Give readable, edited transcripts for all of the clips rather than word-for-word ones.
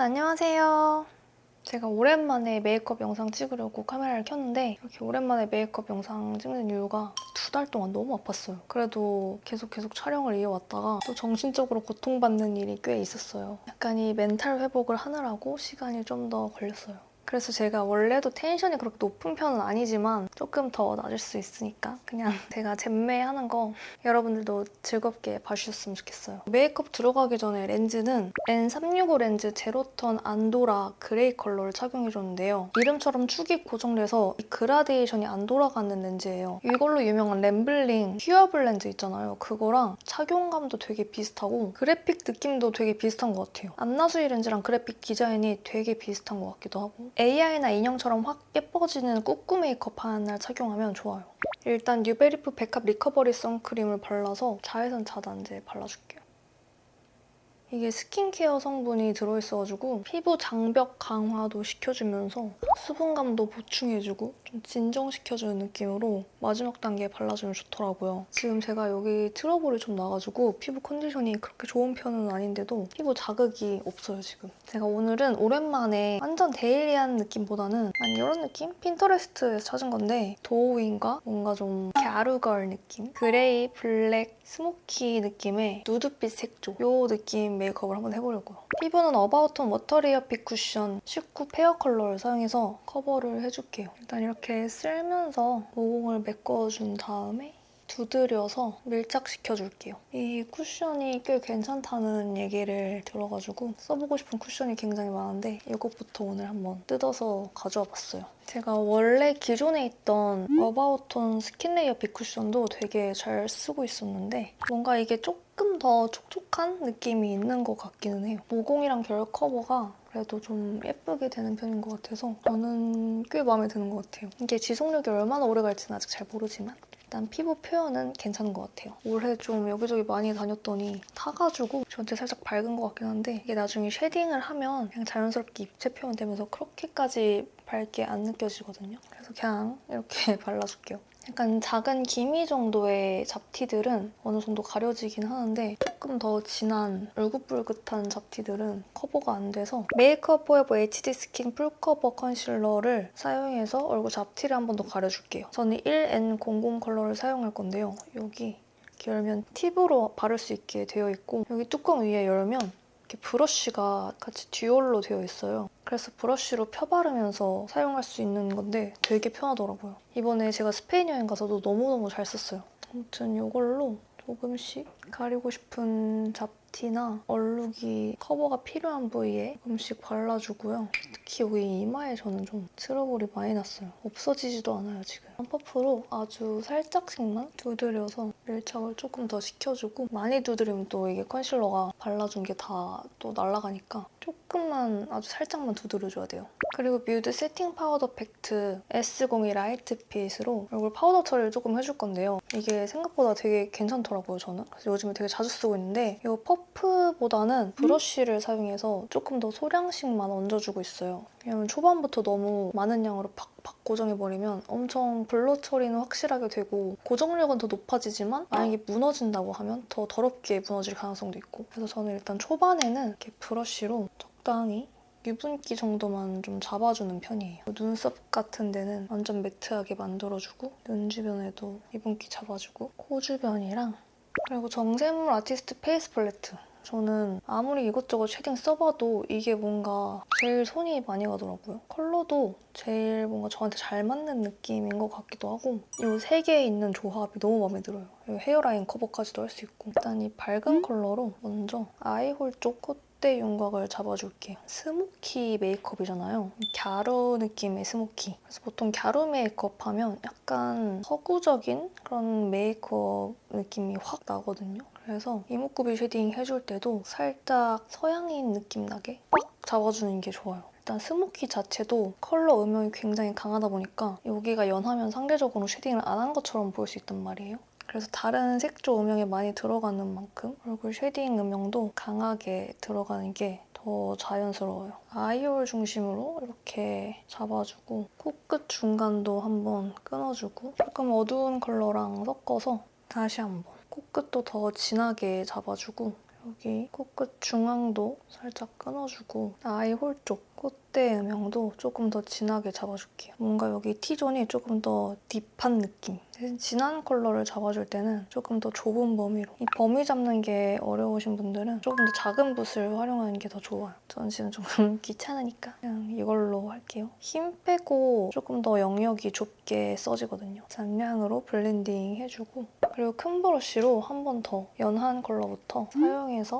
안녕하세요. 제가 오랜만에 메이크업 영상 찍으려고 카메라를 켰는데 이렇게 오랜만에 메이크업 영상 찍는 이유가 2달 동안 너무 아팠어요. 그래도 계속 촬영을 이어왔다가 또 정신적으로 고통받는 일이 꽤 있었어요. 약간 이 멘탈 회복을 하느라고 시간이 좀 더 걸렸어요. 그래서 제가 원래도 텐션이 그렇게 높은 편은 아니지만 조금 더 낮을 수 있으니까 그냥 제가 젬매하는 거 여러분들도 즐겁게 봐주셨으면 좋겠어요. 메이크업 들어가기 전에 렌즈는 N365 렌즈 제로턴 안도라 그레이 컬러를 착용해줬는데요. 이름처럼 축이 고정돼서 이 그라데이션이 안 돌아가는 렌즈예요. 이걸로 유명한 램블링 퓨어블 렌즈 있잖아요. 그거랑 착용감도 되게 비슷하고 그래픽 느낌도 되게 비슷한 것 같아요. 안나수이 렌즈랑 그래픽 디자인이 되게 비슷한 것 같기도 하고 AI나 인형처럼 확 예뻐지는 꾸꾸 메이크업 하는 날 착용하면 좋아요. 일단 뉴베리프 백합 리커버리 선크림을 발라서 자외선 차단제 발라줄게요. 이게 스킨케어 성분이 들어있어가지고 피부 장벽 강화도 시켜주면서 수분감도 보충해주고 좀 진정시켜주는 느낌으로 마지막 단계에 발라주면 좋더라고요. 지금 제가 여기 트러블이 좀 나가지고 피부 컨디션이 그렇게 좋은 편은 아닌데도 피부 자극이 없어요, 지금. 제가 오늘은 오랜만에 완전 데일리한 느낌보다는 이런 느낌? 핀터레스트에서 찾은 건데 도우인과 뭔가 좀 갸루걸 느낌? 그레이, 블랙, 스모키 느낌의 누드빛 색조 이 느낌 메이크업을 한번 해보려고요. 피부는 어바웃톤 워터리어픽 쿠션 19 페어 컬러를 사용해서 커버를 해줄게요. 일단 이렇게 쓸면서 모공을 메꿔준 다음에 두드려서 밀착시켜줄게요. 이 쿠션이 꽤 괜찮다는 얘기를 들어가지고 써보고 싶은 쿠션이 굉장히 많은데 이것부터 오늘 한번 뜯어서 가져와 봤어요. 제가 원래 기존에 있던 어바웃톤 스킨 레이어 빅 쿠션도 되게 잘 쓰고 있었는데 뭔가 이게 조금 더 촉촉한 느낌이 있는 것 같기는 해요. 모공이랑 결 커버가 그래도 좀 예쁘게 되는 편인 것 같아서 저는 꽤 마음에 드는 것 같아요. 이게 지속력이 얼마나 오래 갈지는 아직 잘 모르지만 일단 피부 표현은 괜찮은 것 같아요. 올해 좀 여기저기 많이 다녔더니 타가지고 저한테 살짝 밝은 것 같긴 한데 이게 나중에 쉐딩을 하면 그냥 자연스럽게 입체 표현되면서 그렇게까지 밝게 안 느껴지거든요. 그래서 그냥 이렇게 발라줄게요. 약간 작은 기미 정도의 잡티들은 어느 정도 가려지긴 하는데 조금 더 진한 울긋불긋한 잡티들은 커버가 안 돼서 메이크업 포에버 HD 스킨 풀커버 컨실러를 사용해서 얼굴 잡티를 한 번 더 가려줄게요. 저는 1N00 컬러를 사용할 건데요. 여기 이렇게 열면 팁으로 바를 수 있게 되어 있고 여기 뚜껑 위에 열면 이렇게 브러쉬가 같이 듀얼로 되어 있어요. 그래서 브러쉬로 펴바르면서 사용할 수 있는 건데 되게 편하더라고요. 이번에 제가 스페인 여행 가서도 너무너무 잘 썼어요. 아무튼 이걸로 조금씩 가리고 싶은 잡티나 얼룩이 커버가 필요한 부위에 조금씩 발라주고요. 특히 여기 이마에 저는 좀 트러블이 많이 났어요. 없어지지도 않아요, 지금. 퍼프로 아주 살짝씩만 두드려서 밀착을 조금 더 시켜주고 많이 두드리면 또 이게 컨실러가 발라준 게 다 또 날아가니까 조금만 아주 살짝만 두드려줘야 돼요. 그리고 뮤드 세팅 파우더 팩트 S02 라이트핏으로 얼굴 파우더 처리를 조금 해줄 건데요. 이게 생각보다 되게 괜찮더라고요, 저는. 그래서 요즘에 되게 자주 쓰고 있는데 이 퍼프보다는 브러쉬를 사용해서 조금 더 소량씩만 얹어주고 있어요. 왜냐면 초반부터 너무 많은 양으로 팍팍 고정해버리면 엄청 블러 처리는 확실하게 되고 고정력은 더 높아지지만 만약에 무너진다고 하면 더 더럽게 무너질 가능성도 있고 그래서 저는 일단 초반에는 이렇게 브러쉬로 적당히 유분기 정도만 좀 잡아주는 편이에요. 눈썹 같은 데는 완전 매트하게 만들어주고 눈 주변에도 유분기 잡아주고 코 주변이랑 그리고 정샘물 아티스트 페이스 팔레트 저는 아무리 이것저것 쉐딩 써봐도 이게 뭔가 제일 손이 많이 가더라고요. 컬러도 제일 뭔가 저한테 잘 맞는 느낌인 것 같기도 하고 이 3개에 있는 조합이 너무 마음에 들어요. 헤어라인 커버까지도 할 수 있고 일단 이 밝은 컬러로 먼저 아이홀 쪽 콧대 윤곽을 잡아줄게요. 스모키 메이크업이잖아요. 갸루 느낌의 스모키. 그래서 보통 갸루 메이크업 하면 약간 서구적인 그런 메이크업 느낌이 확 나거든요. 그래서 이목구비 쉐딩 해줄 때도 살짝 서양인 느낌 나게 꽉 잡아주는 게 좋아요. 일단 스모키 자체도 컬러 음영이 굉장히 강하다 보니까 여기가 연하면 상대적으로 쉐딩을 안 한 것처럼 보일 수 있단 말이에요. 그래서 다른 색조 음영에 많이 들어가는 만큼 얼굴 쉐딩 음영도 강하게 들어가는 게 더 자연스러워요. 아이홀 중심으로 이렇게 잡아주고 코끝 중간도 한번 끊어주고 조금 어두운 컬러랑 섞어서 다시 한번 코끝도 더 진하게 잡아주고 여기 코끝 중앙도 살짝 끊어주고 아이 홀 쪽 콧대 음영도 조금 더 진하게 잡아줄게요. 뭔가 여기 T존이 조금 더 딥한 느낌. 대신 진한 컬러를 잡아줄 때는 조금 더 좁은 범위로. 이 범위 잡는 게 어려우신 분들은 조금 더 작은 붓을 활용하는 게 더 좋아요. 저는 지금 조금 귀찮으니까 그냥 이걸로 할게요. 힘 빼고 조금 더 영역이 좁게 써지거든요. 잔량으로 블렌딩 해주고 그리고 큰 브러쉬로 한 번 더 연한 컬러부터 사용해서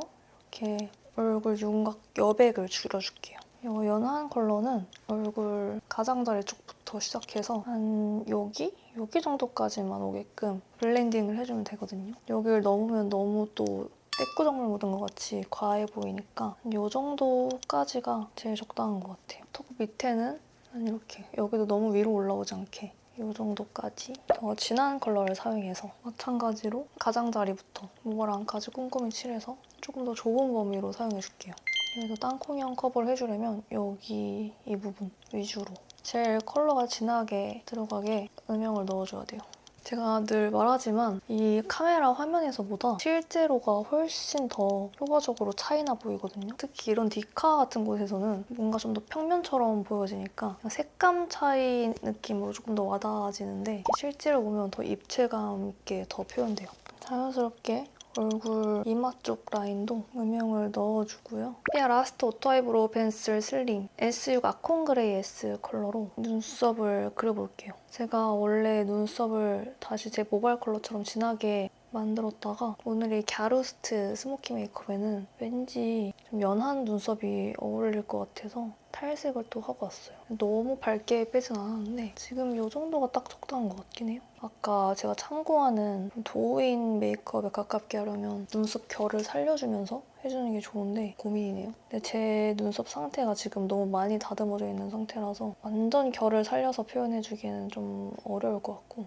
이렇게 얼굴 윤곽 여백을 줄여줄게요. 이 연한 컬러는 얼굴 가장자리 쪽부터 시작해서 한 여기 정도까지만 오게끔 블렌딩을 해주면 되거든요. 여기를 넘으면 너무 또 떼꾸정물 묻은 것 같이 과해 보이니까 이 정도까지가 제일 적당한 것 같아요. 턱 밑에는 이렇게 여기도 너무 위로 올라오지 않게 이 정도까지 더 진한 컬러를 사용해서 마찬가지로 가장자리부터 모발안까지 꼼꼼히 칠해서 조금 더 좁은 범위로 사용해줄게요. 여기서 땅콩형 커버를 해주려면 여기 이 부분 위주로 제일 컬러가 진하게 들어가게 음영을 넣어줘야 돼요. 제가 늘 말하지만 이 카메라 화면에서보다 실제로가 훨씬 더 효과적으로 차이나 보이거든요. 특히 이런 디카 같은 곳에서는 뭔가 좀 더 평면처럼 보여지니까 색감 차이 느낌으로 조금 더 와닿아지는데 실제로 보면 더 입체감 있게 더 표현돼요. 자연스럽게 얼굴 이마 쪽 라인도 음영을 넣어주고요. 피아 라스트 오토 아이브로우 펜슬 슬림 S6 아콘 그레이 S 컬러로 눈썹을 그려볼게요. 제가 원래 눈썹을 다시 제 모발 컬러처럼 진하게 만들었다가 오늘 이 갸루스트 스모키 메이크업에는 왠지 좀 연한 눈썹이 어울릴 것 같아서 탈색을 또 하고 왔어요. 너무 밝게 빼진 않았는데 지금 이 정도가 딱 적당한 것 같긴 해요. 아까 제가 참고하는 도우인 메이크업에 가깝게 하려면 눈썹 결을 살려주면서 해주는 게 좋은데 고민이네요. 근데 제 눈썹 상태가 지금 너무 많이 다듬어져 있는 상태라서 완전 결을 살려서 표현해주기에는 좀 어려울 것 같고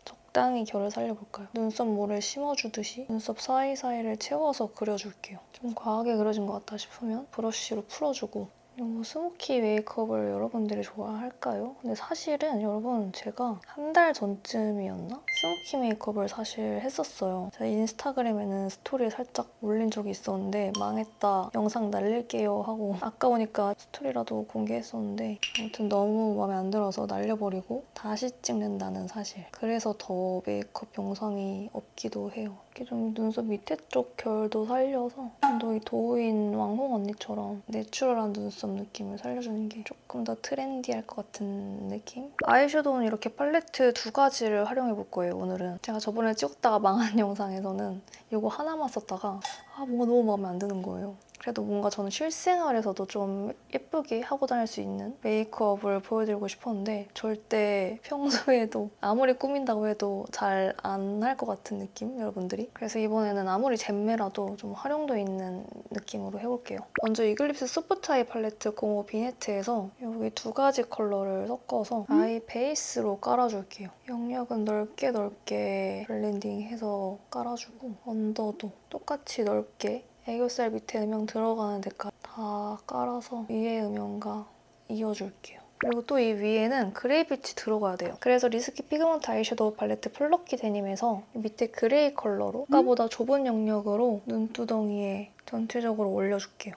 적당히 결을 살려볼까요? 눈썹 모를 심어주듯이 눈썹 사이사이를 채워서 그려줄게요. 좀 과하게 그려진 것 같다 싶으면 브러쉬로 풀어주고 이 스모키 메이크업을 여러분들이 좋아할까요? 근데 사실은 여러분 제가 한 달 전쯤이었나? 스모키 메이크업을 사실 했었어요. 제가 인스타그램에는 스토리에 살짝 올린 적이 있었는데 망했다, 영상 날릴게요 하고 아까우니까 스토리라도 공개했었는데 아무튼 너무 마음에 안 들어서 날려버리고 다시 찍는다는 사실. 그래서 더 메이크업 영상이 없기도 해요. 이렇게 좀 눈썹 밑에 쪽 결도 살려서 좀 더 이 도우인 왕홍 언니처럼 내추럴한 눈썹 느낌을 살려주는 게 조금 더 트렌디할 것 같은 느낌? 아이섀도우는 이렇게 팔레트 두 가지를 활용해 볼 거예요, 오늘은. 제가 저번에 찍었다가 망한 영상에서는 이거 하나만 썼다가 뭔가 너무 마음에 안 드는 거예요. 그래도 뭔가 저는 실생활에서도 좀 예쁘게 하고 다닐 수 있는 메이크업을 보여드리고 싶었는데 절대 평소에도 아무리 꾸민다고 해도 잘 안 할 것 같은 느낌, 여러분들이. 그래서 이번에는 아무리 잼매라도 좀 활용도 있는 느낌으로 해볼게요. 먼저 이글립스 소프트 아이 팔레트 05 비네트에서 여기 두 가지 컬러를 섞어서 아이 베이스로 깔아줄게요. 영역은 넓게 넓게 블렌딩해서 깔아주고 언더도 똑같이 넓게 애교살 밑에 음영 들어가는 데까지 다 깔아서 위에 음영과 이어줄게요. 그리고 또 이 위에는 그레이 빛이 들어가야 돼요. 그래서 리스키 피그먼트 아이섀도우 팔레트 플럭키 데님에서 밑에 그레이 컬러로 아까보다 좁은 영역으로 눈두덩이에 전체적으로 올려줄게요.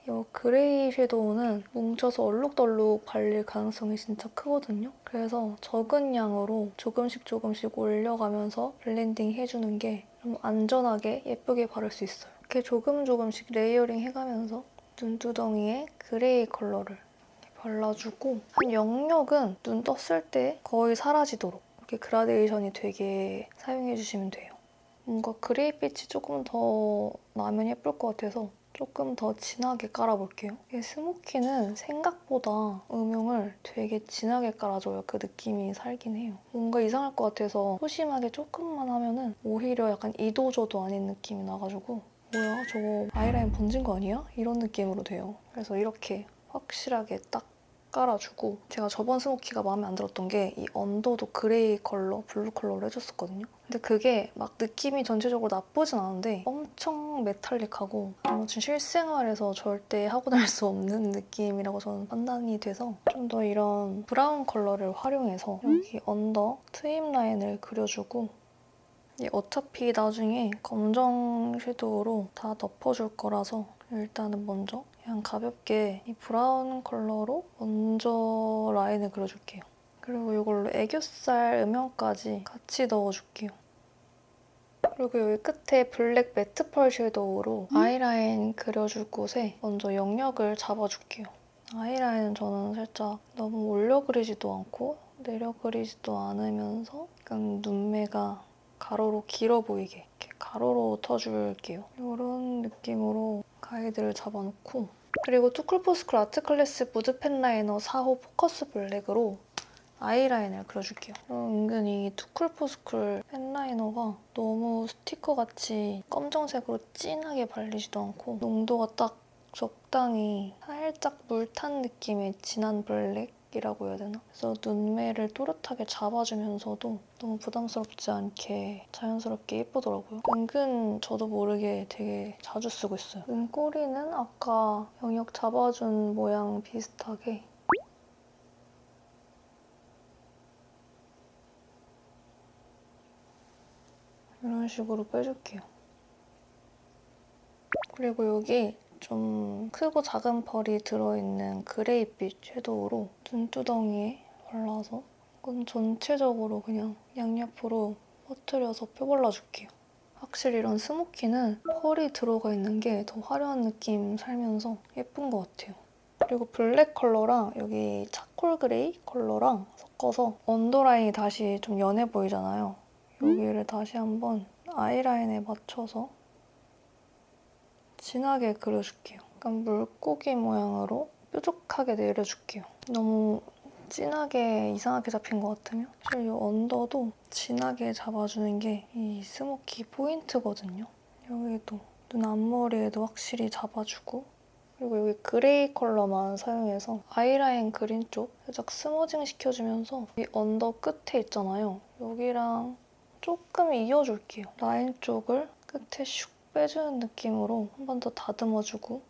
이 그레이 섀도우는 뭉쳐서 얼룩덜룩 발릴 가능성이 진짜 크거든요. 그래서 적은 양으로 조금씩 올려가면서 블렌딩 해주는 게 좀 안전하게 예쁘게 바를 수 있어요. 이렇게 조금씩 레이어링 해가면서 눈두덩이에 그레이 컬러를 발라주고 한 영역은 눈 떴을 때 거의 사라지도록 이렇게 그라데이션이 되게 사용해주시면 돼요. 뭔가 그레이빛이 조금 더 나면 예쁠 것 같아서 조금 더 진하게 깔아볼게요. 이 스모키는 생각보다 음영을 되게 진하게 깔아줘요. 그 느낌이 살긴 해요. 뭔가 이상할 것 같아서 소심하게 조금만 하면은 오히려 약간 이도저도 아닌 느낌이 나가지고 뭐야 저거 아이라인 번진 거 아니야? 이런 느낌으로 돼요. 그래서 이렇게 확실하게 딱 깔아주고 제가 저번 스모키가 마음에 안 들었던 게 이 언더도 그레이 컬러, 블루 컬러로 해줬었거든요. 근데 그게 막 느낌이 전체적으로 나쁘진 않은데 엄청 메탈릭하고 아무튼 실생활에서 절대 하고 다닐 수 없는 느낌이라고 저는 판단이 돼서 좀 더 이런 브라운 컬러를 활용해서 여기 언더 트임 라인을 그려주고 어차피 나중에 검정 섀도우로 다 덮어줄 거라서 일단은 먼저 그냥 가볍게 이 브라운 컬러로 먼저 라인을 그려줄게요. 그리고 이걸로 애교살 음영까지 같이 넣어줄게요. 그리고 여기 끝에 블랙 매트 펄 섀도우로 아이라인 그려줄 곳에 먼저 영역을 잡아줄게요. 아이라인은 저는 살짝 너무 올려 그리지도 않고 내려 그리지도 않으면서 약간 눈매가 가로로 길어 보이게 이렇게 가로로 터줄게요. 이런 느낌으로 가이드를 잡아놓고 그리고 투쿨포스쿨 아트클래스 무드 펜라이너 4호 포커스 블랙으로 아이라인을 그려줄게요. 은근히 투쿨포스쿨 펜라이너가 너무 스티커같이 검정색으로 진하게 발리지도 않고 농도가 딱 적당히 살짝 물탄 느낌의 진한 블랙이라고 해야 되나? 그래서 눈매를 또렷하게 잡아주면서도 너무 부담스럽지 않게 자연스럽게 예쁘더라고요. 은근 저도 모르게 되게 자주 쓰고 있어요. 눈꼬리는 아까 영역 잡아준 모양 비슷하게 이런 식으로 빼줄게요. 그리고 여기 좀 크고 작은 펄이 들어있는 그레이빛 섀도우로 눈두덩이에 발라서 이건 전체적으로 그냥 양옆으로 퍼뜨려서 펴발라줄게요. 확실히 이런 스모키는 펄이 들어가 있는 게 더 화려한 느낌 살면서 예쁜 것 같아요. 그리고 블랙 컬러랑 여기 차콜 그레이 컬러랑 섞어서 언더라인이 다시 좀 연해 보이잖아요. 여기를 다시 한번 아이라인에 맞춰서 진하게 그려줄게요. 약간 물고기 모양으로 뾰족하게 내려줄게요. 너무 진하게 이상하게 잡힌 것 같으면 사실 이 언더도 진하게 잡아주는 게 이 스모키 포인트거든요. 여기도 눈 앞머리에도 확실히 잡아주고 그리고 여기 그레이 컬러만 사용해서 아이라인 그린 쪽 살짝 스머징 시켜주면서 이 언더 끝에 있잖아요. 여기랑 조금 이어줄게요. 라인 쪽을 끝에 슉 빼주는 느낌으로 한 번 더 다듬어주고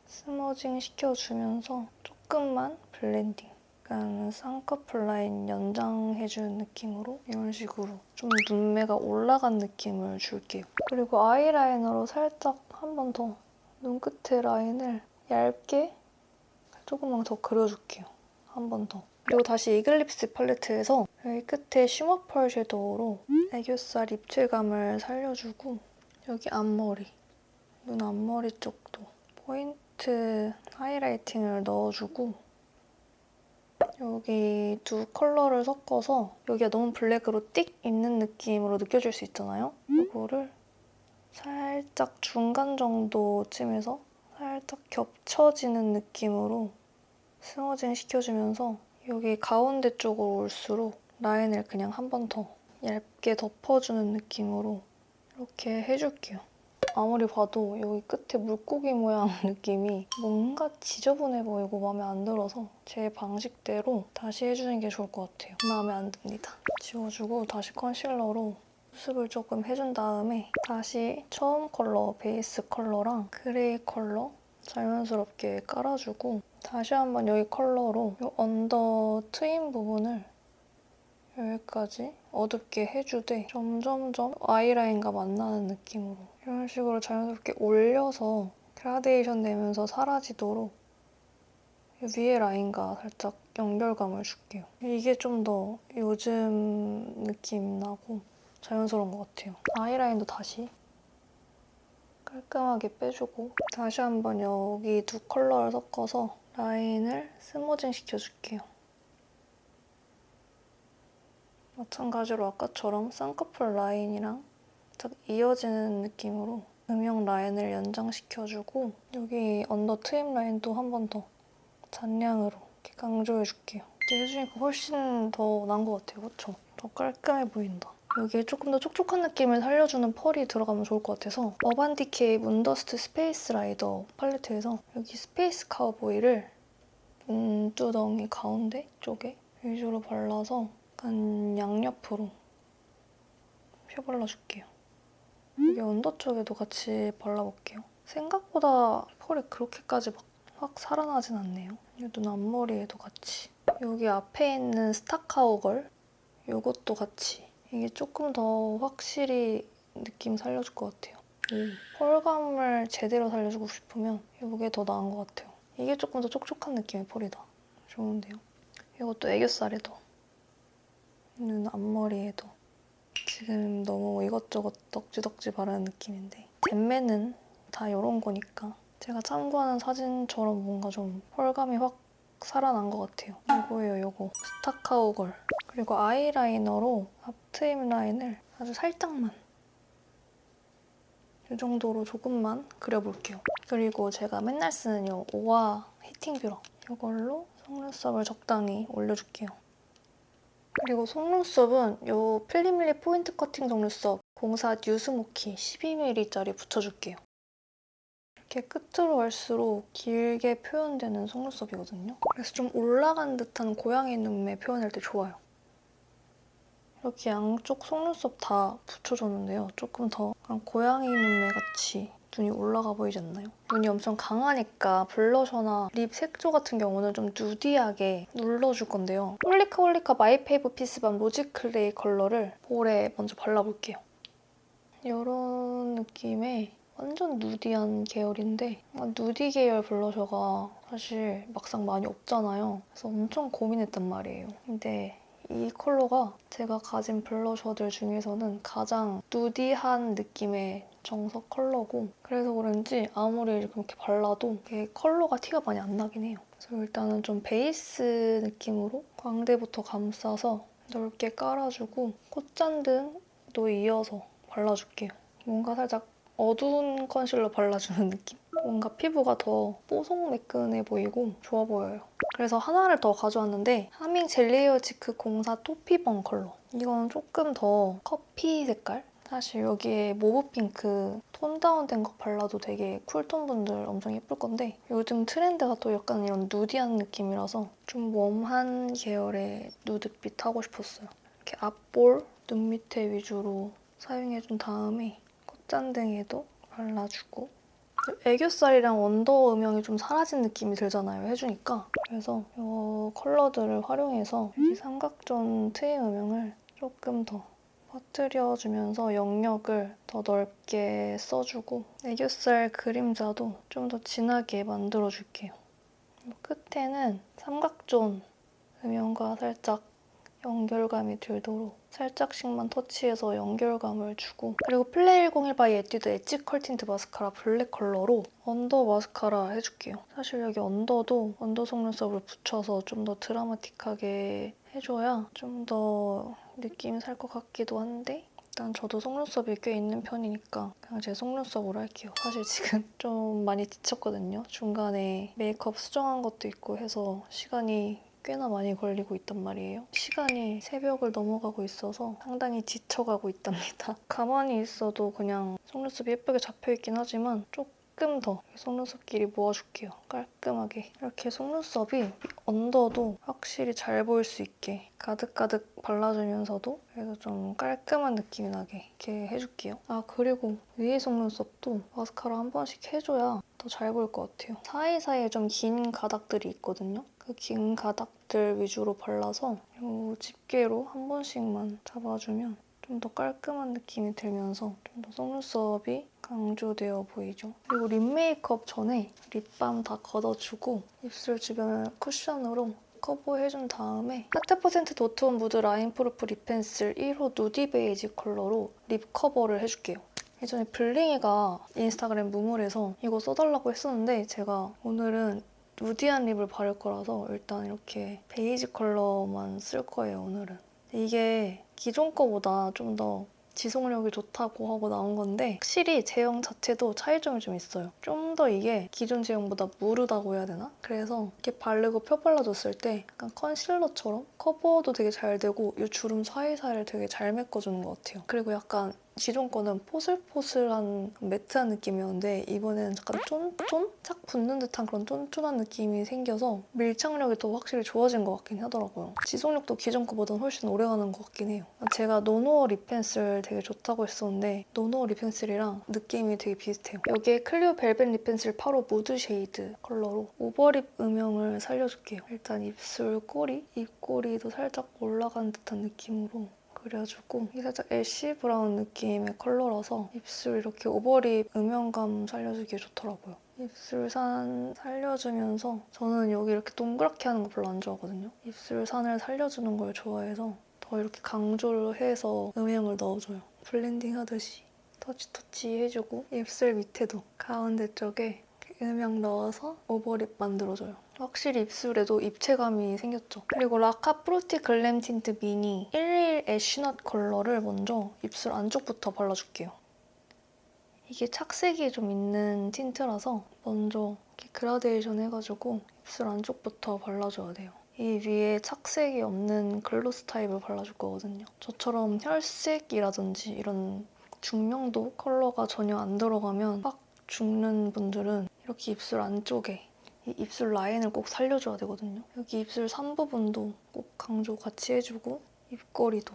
스머징 시켜주면서 조금만 블렌딩. 약간 쌍꺼풀 라인 연장해주는 느낌으로 이런 식으로 좀 눈매가 올라간 느낌을 줄게요. 그리고 아이라이너로 살짝 한 번 더 눈끝에 라인을 얇게 조금만 더 그려줄게요. 한 번 더. 그리고 다시 이글립스 팔레트에서 여기 끝에 쉬머 펄 섀도우로 애교살 입체감을 살려주고 여기 앞머리, 눈 앞머리 쪽도 포인트 하이라이팅을 넣어주고 여기 두 컬러를 섞어서 여기가 너무 블랙으로 띡 있는 느낌으로 느껴질 수 있잖아요? 이거를 살짝 중간 정도쯤에서 살짝 겹쳐지는 느낌으로 스머징 시켜주면서 여기 가운데 쪽으로 올수록 라인을 그냥 한 번 더 얇게 덮어주는 느낌으로 이렇게 해줄게요. 아무리 봐도 여기 끝에 물고기 모양 느낌이 뭔가 지저분해 보이고 마음에 안 들어서 제 방식대로 다시 해주는 게 좋을 것 같아요. 마음에 안 듭니다. 지워주고 다시 컨실러로 수습을 조금 해준 다음에 다시 처음 컬러, 베이스 컬러랑 그레이 컬러 자연스럽게 깔아주고 다시 한번 여기 컬러로 이 언더 트임 부분을 여기까지 어둡게 해주되 점점점 아이라인과 만나는 느낌으로 이런 식으로 자연스럽게 올려서 그라데이션 내면서 사라지도록 위에 라인과 살짝 연결감을 줄게요. 이게 좀 더 요즘 느낌 나고 자연스러운 것 같아요. 아이라인도 다시 깔끔하게 빼주고 다시 한번 여기 두 컬러를 섞어서 라인을 스머징 시켜줄게요. 마찬가지로 아까처럼 쌍꺼풀 라인이랑 딱 이어지는 느낌으로 음영 라인을 연장시켜주고 여기 언더 트임 라인도 한 번 더 잔량으로 이렇게 강조해줄게요. 이제 해주니까 훨씬 더 나은 것 같아요. 그쵸? 더 깔끔해 보인다. 여기에 조금 더 촉촉한 느낌을 살려주는 펄이 들어가면 좋을 것 같아서 어반디케이 문더스트 스페이스 라이더 팔레트에서 여기 스페이스 카우보이를 눈두덩이 가운데 쪽에 위주로 발라서 약간 양옆으로 펴발라줄게요. 여기 언더 쪽에도 같이 발라볼게요. 생각보다 펄이 그렇게까지 막 확 살아나진 않네요. 눈 앞머리에도 같이. 여기 앞에 있는 스타카우걸 이것도 같이 이게 조금 더 확실히 느낌 살려줄 것 같아요. 펄감을 제대로 살려주고 싶으면 이게 더 나은 것 같아요. 이게 조금 더 촉촉한 느낌의 펄이다. 좋은데요? 이것도 애교살에도 눈 앞머리에도 지금 너무 이것저것 덕지덕지 바르는 느낌인데 잼매는 다 이런 거니까 제가 참고하는 사진처럼 뭔가 좀 펄감이 확 살아난 것 같아요. 이거예요, 이거. 스타카우걸. 그리고 아이라이너로 앞 트임 라인을 아주 살짝만 이 정도로 조금만 그려볼게요. 그리고 제가 맨날 쓰는 이 오아 히팅 뷰러 이걸로 속눈썹을 적당히 올려줄게요. 그리고 속눈썹은 이 필리밀리 포인트 커팅 속눈썹 04 뉴스모키 12mm짜리 붙여줄게요. 이렇게 끝으로 갈수록 길게 표현되는 속눈썹이거든요. 그래서 좀 올라간 듯한 고양이 눈매 표현할 때 좋아요. 이렇게 양쪽 속눈썹 다 붙여줬는데요. 조금 더 고양이 눈매 같이 눈이 올라가 보이지 않나요? 눈이 엄청 강하니까 블러셔나 립 색조 같은 경우는 좀 누디하게 눌러줄 건데요. 홀리카 마이 페이버 피스밤 로지 클레이 컬러를 볼에 먼저 발라볼게요. 이런 느낌의 완전 누디한 계열인데 누디 계열 블러셔가 사실 막상 많이 없잖아요. 그래서 엄청 고민했단 말이에요. 근데 이 컬러가 제가 가진 블러셔들 중에서는 가장 누디한 느낌의 정석 컬러고 그래서 그런지 아무리 그렇게 발라도 이게 컬러가 티가 많이 안 나긴 해요. 그래서 일단은 좀 베이스 느낌으로 광대부터 감싸서 넓게 깔아주고 콧잔등도 이어서 발라줄게요. 뭔가 살짝 어두운 컨실러 발라주는 느낌? 뭔가 피부가 더 뽀송매끈해 보이고 좋아 보여요. 그래서 하나를 더 가져왔는데 하밍 젤리웨어 치크 04 토피번 컬러. 이건 조금 더 커피 색깔? 사실 여기에 모브 핑크 톤 다운된 거 발라도 되게 쿨톤 분들 엄청 예쁠 건데 요즘 트렌드가 또 약간 이런 누디한 느낌이라서 좀 웜한 계열의 누드빛 하고 싶었어요. 이렇게 앞볼, 눈 밑에 위주로 사용해준 다음에 콧잔등에도 발라주고 애교살이랑 언더 음영이 좀 사라진 느낌이 들잖아요, 해주니까. 그래서 이 컬러들을 활용해서 이 삼각존 트임 음영을 조금 더 퍼뜨려주면서 영역을 더 넓게 써주고 애교살 그림자도 좀 더 진하게 만들어줄게요. 끝에는 삼각존 음영과 살짝 연결감이 들도록 살짝씩만 터치해서 연결감을 주고 그리고 플레이 101 바이 에뛰드 엣지 컬 틴트 마스카라 블랙 컬러로 언더 마스카라 해줄게요. 사실 여기 언더도 언더 속눈썹을 붙여서 좀 더 드라마틱하게 해줘야 좀 더 느낌이 살 것 같기도 한데 일단 저도 속눈썹이 꽤 있는 편이니까 그냥 제 속눈썹으로 할게요. 사실 지금 좀 많이 지쳤거든요. 중간에 메이크업 수정한 것도 있고 해서 시간이 꽤나 많이 걸리고 있단 말이에요. 시간이 새벽을 넘어가고 있어서 상당히 지쳐가고 있답니다. 가만히 있어도 그냥 속눈썹이 예쁘게 잡혀있긴 하지만 조금 더 속눈썹끼리 모아줄게요. 깔끔하게. 이렇게 속눈썹이 언더도 확실히 잘 보일 수 있게 가득가득 발라주면서도 그래도 좀 깔끔한 느낌이 나게 이렇게 해줄게요. 아 그리고 위에 속눈썹도 마스카라 한 번씩 해줘야 더 잘 보일 것 같아요. 사이사이에 좀 긴 가닥들이 있거든요. 그 긴 가닥들 위주로 발라서 이 집게로 한 번씩만 잡아주면 좀 더 깔끔한 느낌이 들면서 좀 더 속눈썹이 강조되어 보이죠. 그리고 립 메이크업 전에 립밤 다 걷어주고 입술 주변을 쿠션으로 커버해준 다음에 하트% 도트온 무드 라인 프루프 립 펜슬 1호 누디 베이지 컬러로 립 커버를 해줄게요. 예전에 블링이가 인스타그램 무물에서 이거 써달라고 했었는데 제가 오늘은 누디한 립을 바를 거라서 일단 이렇게 베이지 컬러만 쓸 거예요, 오늘은. 이게 기존 거보다 좀 더 지속력이 좋다고 하고 나온 건데 확실히 제형 자체도 차이점이 좀 있어요. 좀 더 이게 기존 제형보다 무르다고 해야 되나? 그래서 이렇게 바르고 펴 발라줬을 때 약간 컨실러처럼 커버도 되게 잘 되고 이 주름 사이사이를 되게 잘 메꿔주는 것 같아요. 그리고 약간 기존 거는 포슬포슬한 매트한 느낌이었는데 이번에는 약간 쫀쫀? 착 붙는 듯한 그런 쫀쫀한 느낌이 생겨서 밀착력이 더 확실히 좋아진 것 같긴 하더라고요. 지속력도 기존 거보다 훨씬 오래가는 것 같긴 해요. 제가 노노어 립 펜슬 되게 좋다고 했었는데 노노어 립 펜슬이랑 느낌이 되게 비슷해요. 여기에 클리오 벨벳 립 펜슬 8호 무드 쉐이드 컬러로 오버립 음영을 살려줄게요. 일단 입술 꼬리, 입꼬리도 살짝 올라간 듯한 느낌으로 그려주고 이게 살짝 애쉬 브라운 느낌의 컬러라서 입술 이렇게 오버립 음영감 살려주기에 좋더라고요. 입술산 살려주면서 저는 여기 이렇게 동그랗게 하는 거 별로 안 좋아하거든요. 입술산을 살려주는 걸 좋아해서 더 이렇게 강조를 해서 음영을 넣어줘요. 블렌딩 하듯이 터치 해주고 입술 밑에도 가운데 쪽에 음영 넣어서 오버립 만들어줘요. 확실히 입술에도 입체감이 생겼죠. 그리고 라카 프루티 글램 틴트 미니 111 애쉬넛 컬러를 먼저 입술 안쪽부터 발라줄게요. 이게 착색이 좀 있는 틴트라서 먼저 이렇게 그라데이션 해가지고 입술 안쪽부터 발라줘야 돼요. 이 위에 착색이 없는 글로스 타입을 발라줄 거거든요. 저처럼 혈색이라든지 이런 중명도 컬러가 전혀 안 들어가면 빡 죽는 분들은 이렇게 입술 안쪽에 이 입술 라인을 꼭 살려줘야 되거든요. 여기 입술 산 부분도 꼭 강조 같이 해주고 입꼬리도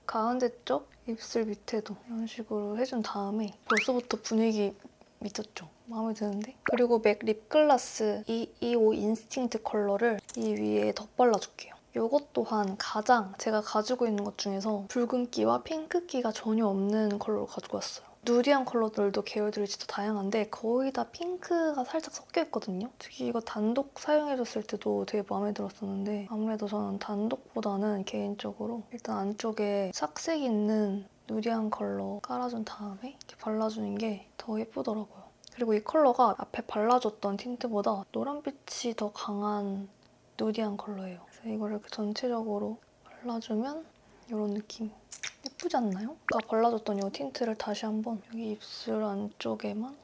가운데 쪽 입술 밑에도 이런 식으로 해준 다음에 벌써부터 분위기 미쳤죠? 마음에 드는데? 그리고 맥 립글라스 225 인스팅트 컬러를 이 위에 덧발라줄게요. 이것 또한 가장 제가 가지고 있는 것 중에서 붉은기와 핑크기가 전혀 없는 컬러를 가지고 왔어요. 누디한 컬러들도 계열들이 진짜 다양한데 거의 다 핑크가 살짝 섞여있거든요. 특히 이거 단독 사용해줬을 때도 되게 마음에 들었었는데 아무래도 저는 단독보다는 개인적으로 일단 안쪽에 착색 있는 누디한 컬러 깔아준 다음에 이렇게 발라주는 게 더 예쁘더라고요. 그리고 이 컬러가 앞에 발라줬던 틴트보다 노란빛이 더 강한 누디한 컬러예요. 그래서 이걸 이렇게 전체적으로 발라주면 이런 느낌. 예쁘지 않나요? 아까 발라줬던 이 틴트를 다시 한번 여기 입술 안쪽에만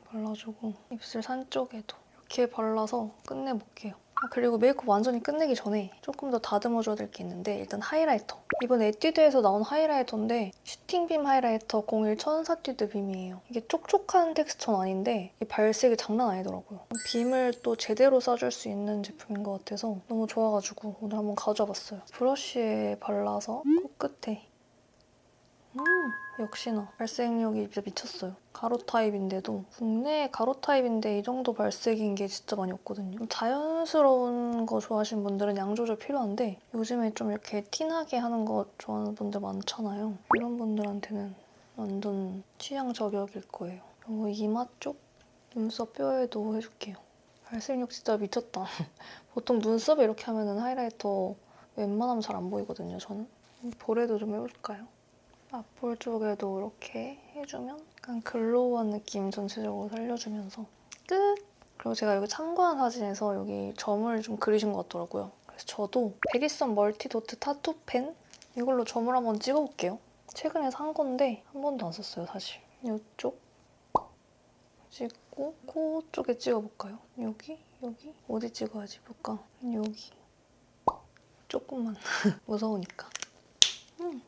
발라주고 입술 산 쪽에도 이렇게 발라서 끝내볼게요. 그리고 메이크업 완전히 끝내기 전에 조금 더 다듬어줘야 될 게 있는데 일단 하이라이터. 이번 에뛰드에서 나온 하이라이터인데 슈팅빔 하이라이터 01 천사뛰드 빔이에요. 이게 촉촉한 텍스처는 아닌데 이 발색이 장난 아니더라고요. 빔을 또 제대로 써줄 수 있는 제품인 것 같아서 너무 좋아가지고 오늘 한번 가져와봤어요. 브러쉬에 발라서 코끝에 역시나 발색력이 진짜 미쳤어요. 가루 타입인데도 국내 가루 타입인데 이 정도 발색인 게 진짜 많이 없거든요. 자연스러운 거 좋아하시는 분들은 양 조절 필요한데 요즘에 좀 이렇게 티나게 하는 거 좋아하는 분들 많잖아요. 이런 분들한테는 완전 취향 저격일 거예요. 그리고 이마 쪽 눈썹 뼈에도 해줄게요. 발색력 진짜 미쳤다. 보통 눈썹에 이렇게 하면 하이라이터 웬만하면 잘 안 보이거든요, 저는. 볼에도 좀 해볼까요? 앞볼 쪽에도 이렇게 해주면 약간 글로우한 느낌 전체적으로 살려주면서 끝! 그리고 제가 여기 참고한 사진에서 여기 점을 좀 그리신 것 같더라고요. 그래서 저도 베리선 멀티도트 타투 펜 이걸로 점을 한번 찍어볼게요. 최근에 산 건데 한 번도 안 썼어요, 사실. 이쪽 찍고 코 쪽에 찍어볼까요? 여기? 여기? 어디 찍어야지 볼까? 여기. 조금만. 무서우니까.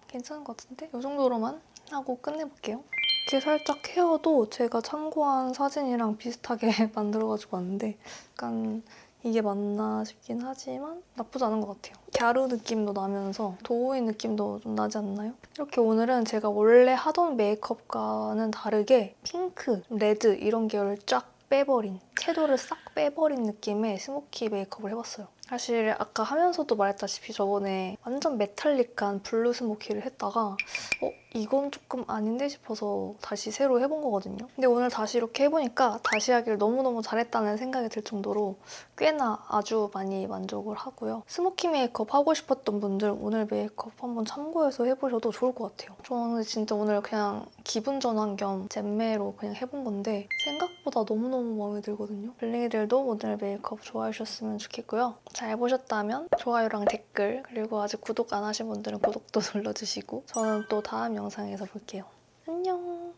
괜찮은 것 같은데? 이 정도로만 하고 끝내볼게요. 이렇게 살짝 헤어도 제가 참고한 사진이랑 비슷하게 만들어가지고 왔는데 약간 이게 맞나 싶긴 하지만 나쁘지 않은 것 같아요. 갸루 느낌도 나면서 도우인 느낌도 좀 나지 않나요? 이렇게 오늘은 제가 원래 하던 메이크업과는 다르게 핑크, 레드 이런 계열을 쫙 빼버린, 섀도우를 싹 빼버린 느낌의 스모키 메이크업을 해봤어요. 사실 아까 하면서도 말했다시피 저번에 완전 메탈릭한 블루 스모키를 했다가 이건 조금 아닌데 싶어서 다시 새로 해본 거거든요. 근데 오늘 다시 이렇게 해보니까 다시 하길 너무너무 잘했다는 생각이 들 정도로 꽤나 아주 많이 만족을 하고요. 스모키 메이크업 하고 싶었던 분들 오늘 메이크업 한번 참고해서 해보셔도 좋을 것 같아요. 저는 진짜 오늘 그냥 기분 전환 겸 잼매로 그냥 해본 건데 생각보다 너무너무 마음에 들거든요. 블링이들도 오늘 메이크업 좋아하셨으면 좋겠고요. 잘 보셨다면 좋아요랑 댓글 그리고 아직 구독 안 하신 분들은 구독도 눌러주시고 저는 또 다음 영상에서 볼게요. 안녕.